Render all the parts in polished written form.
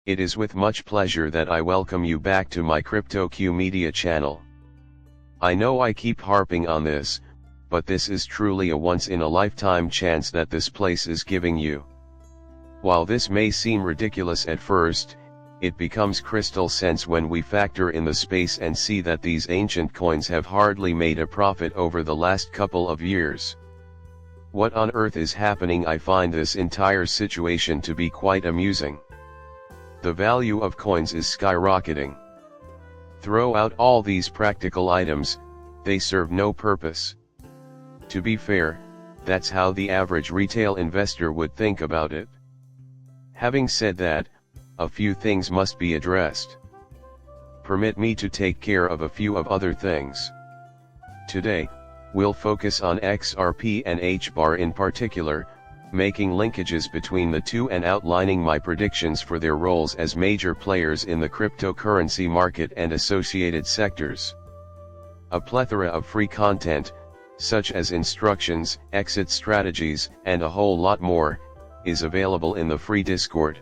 It is with much pleasure that I welcome you back to my CryptoQ Media channel. I know I keep harping on this, but this is truly a once-in-a-lifetime chance that this place is giving you. While this may seem ridiculous at first, it becomes crystal sense when we factor in the space and see that these ancient coins have hardly made a profit over the last couple of years. What on earth is happening? I find this entire situation to be quite amusing. The value of coins is skyrocketing. Throw out all these practical items, they serve no purpose. To be fair, that's how the average retail investor would think about it. Having said that, a few things must be addressed. Permit me to take care of a few of other things. Today, we'll focus on Xrp and Hbar in particular, making linkages between the two and outlining my predictions for their roles as major players in the cryptocurrency market and associated sectors. A plethora of free content, such as instructions, exit strategies, and a whole lot more, is available in the free Discord.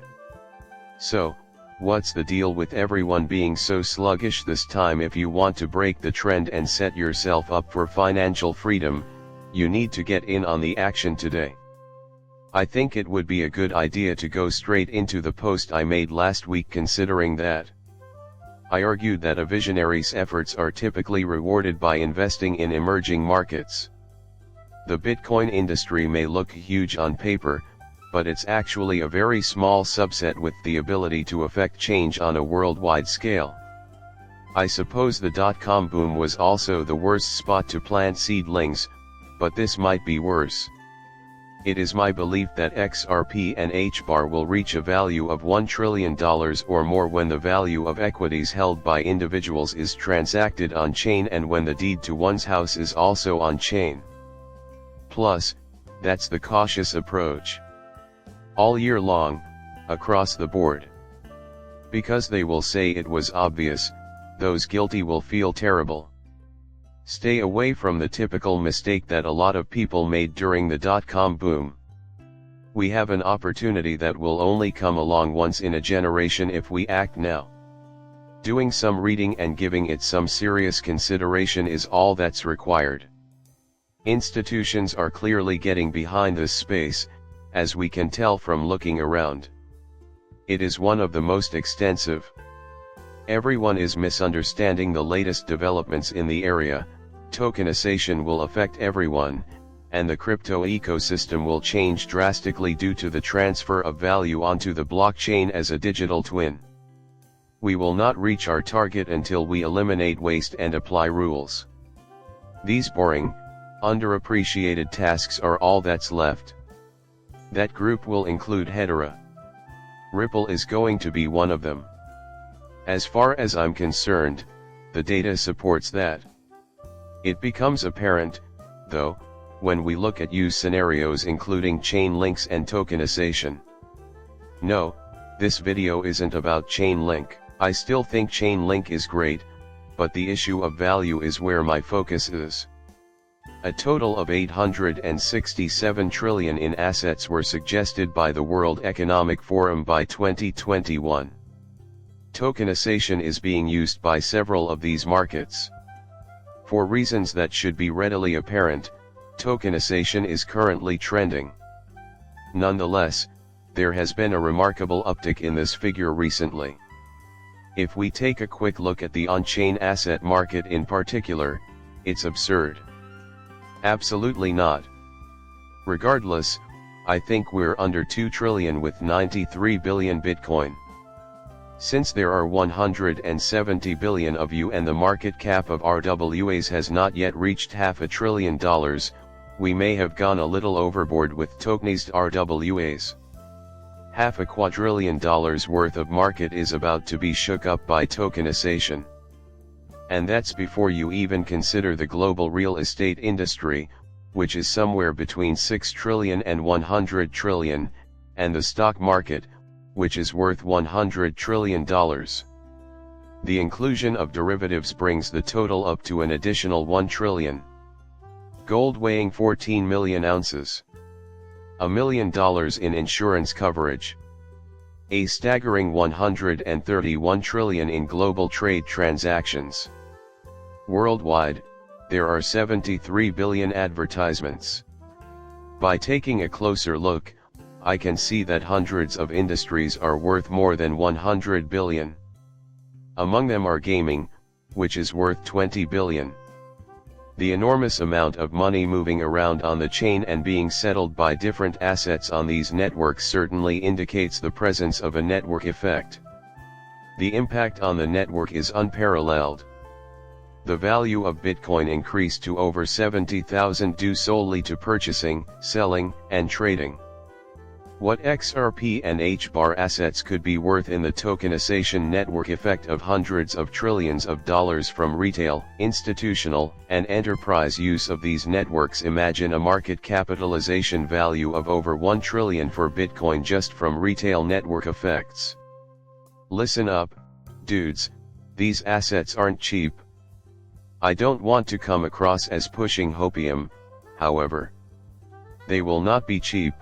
So, what's the deal with everyone being so sluggish this time? If you want to break the trend and set yourself up for financial freedom, you need to get in on the action today. I think it would be a good idea to go straight into the post I made last week, considering that I argued that a visionary's efforts are typically rewarded by investing in emerging markets. The Bitcoin industry may look huge on paper, but it's actually a very small subset with the ability to affect change on a worldwide scale. I suppose the dot-com boom was also the worst spot to plant seedlings, but this might be worse. It is my belief that Xrp and Hbar will reach a value of $1 trillion or more when the value of equities held by individuals is transacted on-chain and when the deed to one's house is also on-chain. Plus, that's the cautious approach. All year long, across the board. Because they will say it was obvious, those guilty will feel terrible. Stay away from the typical mistake that a lot of people made during the dot-com boom. We have an opportunity that will only come along once in a generation if we act now. Doing some reading and giving it some serious consideration is all that's required. Institutions are clearly getting behind this space, as we can tell from looking around. It is one of the most extensive. Everyone is misunderstanding the latest developments in the area. Tokenization will affect everyone, and the crypto ecosystem will change drastically due to the transfer of value onto the blockchain as a digital twin. We will not reach our target until we eliminate waste and apply rules. These boring, underappreciated tasks are all that's left. That group will include Hedera. Ripple is going to be one of them. As far as I'm concerned, the data supports that. It becomes apparent, though, when we look at use scenarios including chain links and tokenization. No, this video isn't about chain link. I still think chain link is great, but the issue of value is where my focus is. A total of 867 trillion in assets were suggested by the World Economic Forum by 2021. Tokenization is being used by several of these markets. For reasons that should be readily apparent, tokenization is currently trending. Nonetheless, there has been a remarkable uptick in this figure recently. If we take a quick look at the on-chain asset market in particular, it's absurd. Absolutely not. Regardless, I think we're under 2 trillion with 93 billion Bitcoin. Since there are 170 billion of you and the market cap of RWAs has not yet reached $500 billion, we may have gone a little overboard with tokenized RWAs. $500 quadrillion worth of market is about to be shook up by tokenization. And that's before you even consider the global real estate industry, which is somewhere between 6 trillion and 100 trillion, and the stock market, which is worth $100 trillion. The inclusion of derivatives brings the total up to an additional 1 trillion. Gold weighing 14 million ounces. $1 million in insurance coverage. a staggering 131 trillion in global trade transactions. Worldwide, there are 73 billion advertisements. By taking a closer look, I can see that hundreds of industries are worth more than 100 billion. Among them are gaming, which is worth 20 billion. The enormous amount of money moving around on the chain and being settled by different assets on these networks certainly indicates the presence of a network effect. The impact on the network is unparalleled. The value of Bitcoin increased to over 70,000 due solely to purchasing, selling, and trading. What Xrp and Hbar assets could be worth in the tokenization network effect of hundreds of trillions of dollars from retail, institutional, and enterprise use of these networks. Imagine a market capitalization value of over 1 trillion for Bitcoin just from retail network effects. Listen up, dudes, these assets aren't cheap. I don't want to come across as pushing hopium, however. They will not be cheap.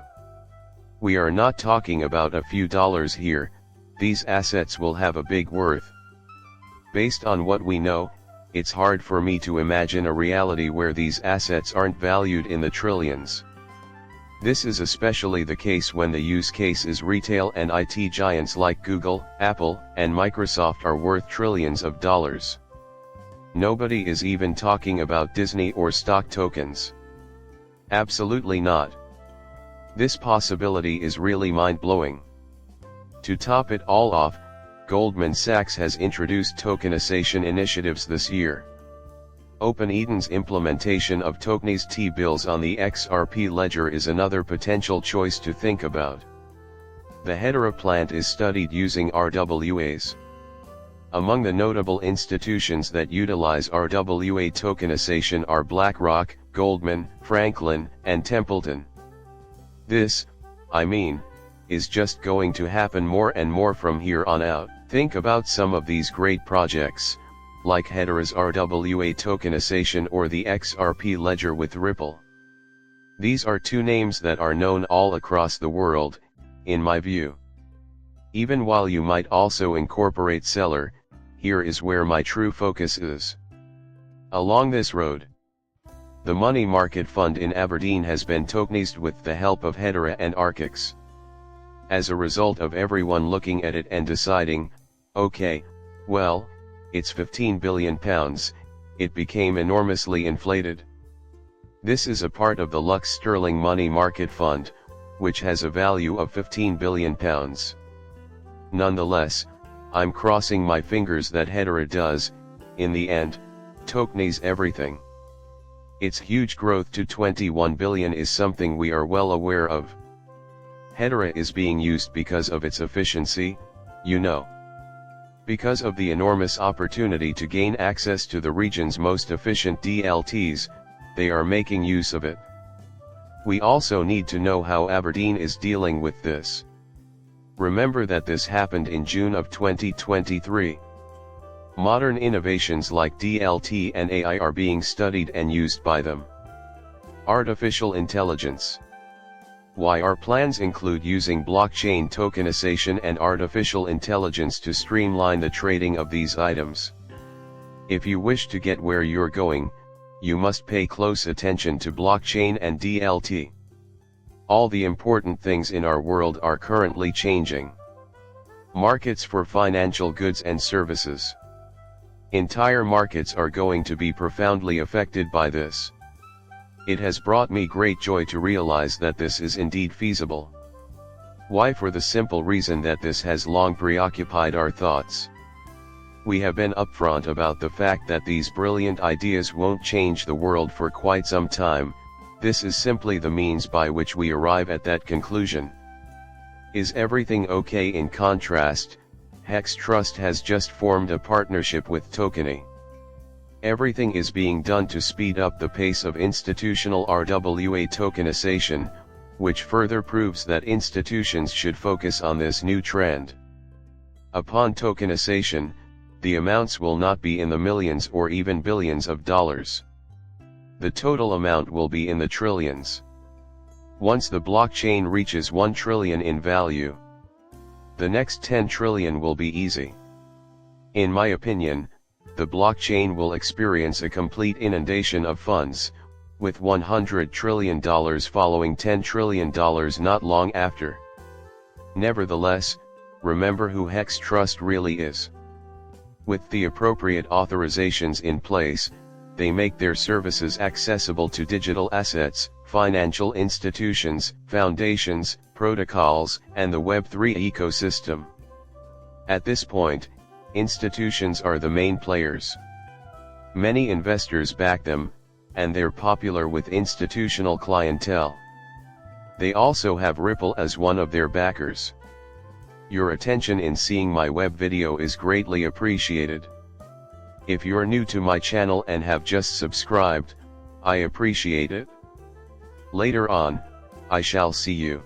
We are not talking about a few dollars here, these assets will have a big worth. Based on what we know, it's hard for me to imagine a reality where these assets aren't valued in the trillions. This is especially the case when the use case is retail and IT giants like Google, Apple, and Microsoft are worth trillions of dollars. Nobody is even talking about Disney or stock tokens. Absolutely not. This possibility is really mind-blowing. To top it all off, Goldman Sachs has introduced tokenization initiatives this year. OpenEden's implementation of tokenized T-bills on the XRP ledger is another potential choice to think about. The Hedera plant is studied using RWAs. Among the notable institutions that utilize RWA tokenization are BlackRock, Goldman, Franklin, and Templeton. This, I mean, is just going to happen more and more from here on out. Think about some of these great projects, like Hedera's RWA tokenization or the XRP ledger with Ripple. These are two names that are known all across the world, in my view. Even while you might also incorporate Seller, here is where my true focus is. Along this road, the money market fund in Aberdeen has been tokenized with the help of Hedera and Archix. As a result of everyone looking at it and deciding, okay, well, it's £15 billion, it became enormously inflated. This is a part of the Lux Sterling Money Market Fund, which has a value of £15 billion. Nonetheless, I'm crossing my fingers that Hedera does, in the end, tokenize everything. Its huge growth to 21 billion is something we are well aware of. Hedera is being used because of its efficiency, you know. Because of the enormous opportunity to gain access to the region's most efficient DLTs, they are making use of it. We also need to know how Aberdeen is dealing with this. Remember that this happened in June of 2023. Modern innovations like DLT and AI are being studied and used by them. Artificial intelligence. Why our plans include using blockchain tokenization and artificial intelligence to streamline the trading of these items. If you wish to get where you're going, you must pay close attention to blockchain and DLT. All the important things in our world are currently changing. Markets for financial goods and services. Entire markets are going to be profoundly affected by this. It has brought me great joy to realize that this is indeed feasible. Why? For the simple reason that this has long preoccupied our thoughts. We have been upfront about the fact that these brilliant ideas won't change the world for quite some time. This is simply the means by which we arrive at that conclusion. Is everything okay? In contrast, Hex Trust has just formed a partnership with Tokeny. Everything is being done to speed up the pace of institutional RWA tokenization, which further proves that institutions should focus on this new trend. Upon tokenization, the amounts will not be in the millions or even billions of dollars. The total amount will be in the trillions. Once the blockchain reaches 1 trillion in value, The next 10 trillion will be easy. In my opinion, the blockchain will experience a complete inundation of funds, with $100 trillion following $10 trillion not long after. Nevertheless, remember who Hex Trust really is. With the appropriate authorizations in place, they make their services accessible to digital assets, financial institutions, foundations, protocols, and the Web3 ecosystem. At this point, institutions are the main players. Many investors back them, and they're popular with institutional clientele. They also have Ripple as one of their backers. Your attention in seeing my web video is greatly appreciated. If you're new to my channel and have just subscribed, I appreciate it. Later on, I shall see you.